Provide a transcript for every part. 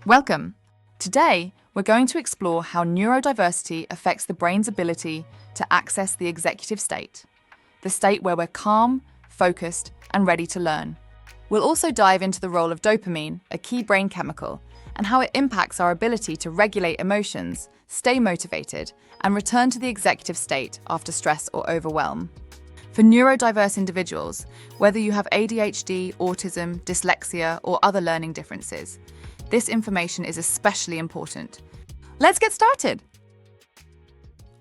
Welcome! Today, we're going to explore how neurodiversity affects the brain's ability to access the executive state, the state where we're calm, focused, and ready to learn. We'll also dive into the role of dopamine, a key brain chemical, and how it impacts our ability to regulate emotions, stay motivated, and return to the executive state after stress or overwhelm. For neurodiverse individuals, whether you have ADHD, autism, dyslexia, or other learning differences, this information is especially important. Let's get started!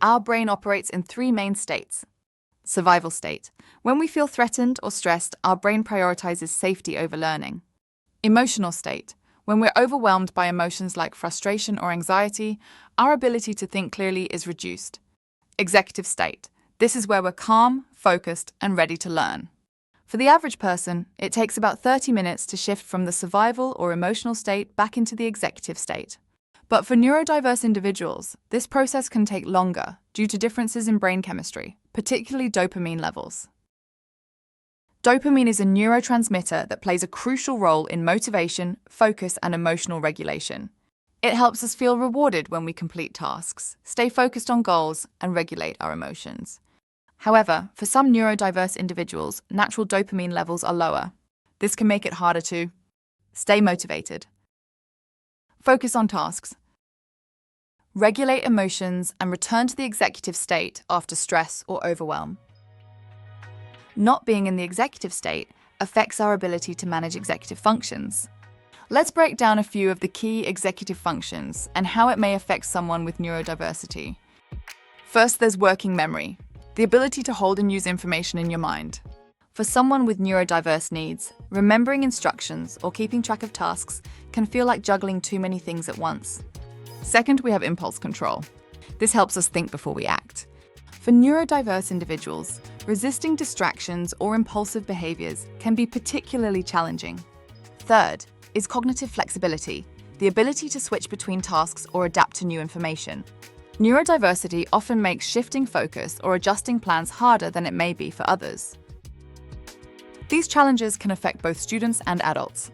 Our brain operates in three main states. Survival state. When we feel threatened or stressed, our brain prioritizes safety over learning. Emotional state. When we're overwhelmed by emotions like frustration or anxiety, our ability to think clearly is reduced. Executive state. This is where we're calm, focused, and ready to learn. For the average person, it takes about 30 minutes to shift from the survival or emotional state back into the executive state. But for neurodiverse individuals, this process can take longer due to differences in brain chemistry, particularly dopamine levels. Dopamine is a neurotransmitter that plays a crucial role in motivation, focus, and emotional regulation. It helps us feel rewarded when we complete tasks, stay focused on goals, and regulate our emotions. However, for some neurodiverse individuals, natural dopamine levels are lower. This can make it harder to stay motivated, focus on tasks, regulate emotions, and return to the executive state after stress or overwhelm. Not being in the executive state affects our ability to manage executive functions. Let's break down a few of the key executive functions and how it may affect someone with neurodiversity. First, there's working memory, the ability to hold and use information in your mind. For someone with neurodiverse needs, remembering instructions or keeping track of tasks can feel like juggling too many things at once. Second, we have impulse control. This helps us think before we act. For neurodiverse individuals, resisting distractions or impulsive behaviors can be particularly challenging. Third is cognitive flexibility, the ability to switch between tasks or adapt to new information. Neurodiversity often makes shifting focus or adjusting plans harder than it may be for others. These challenges can affect both students and adults.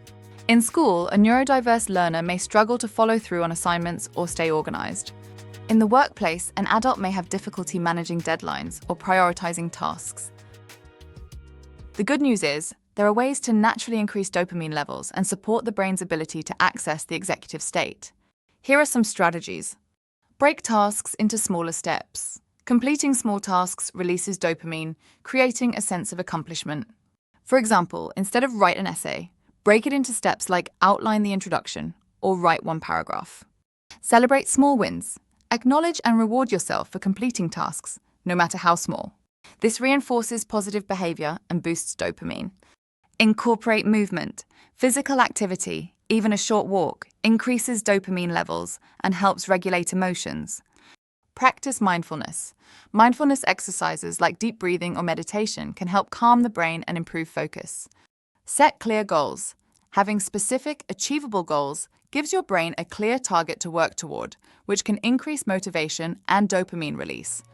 In school, a neurodiverse learner may struggle to follow through on assignments or stay organized. In the workplace, an adult may have difficulty managing deadlines or prioritizing tasks. The good news is, there are ways to naturally increase dopamine levels and support the brain's ability to access the executive state. Here are some strategies. Break tasks into smaller steps. Completing small tasks releases dopamine, creating a sense of accomplishment. For example, instead of write an essay, break it into steps like outline the introduction or write one paragraph. Celebrate small wins. Acknowledge and reward yourself for completing tasks, no matter how small. This reinforces positive behavior and boosts dopamine. Incorporate movement. Physical activity, even a short walk, increases dopamine levels and helps regulate emotions. Practice mindfulness. Mindfulness exercises like deep breathing or meditation can help calm the brain and improve focus. Set clear goals. Having specific, achievable goals gives your brain a clear target to work toward, which can increase motivation and dopamine release.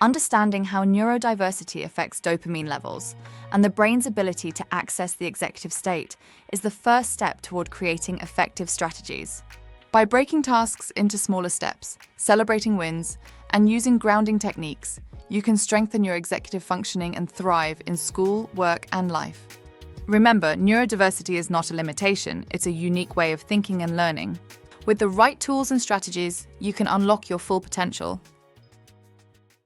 Understanding how neurodiversity affects dopamine levels and the brain's ability to access the executive state is the first step toward creating effective strategies. By breaking tasks into smaller steps, celebrating wins, and using grounding techniques, you can strengthen your executive functioning and thrive in school, work, and life. Remember, neurodiversity is not a limitation, it's a unique way of thinking and learning. With the right tools and strategies, you can unlock your full potential.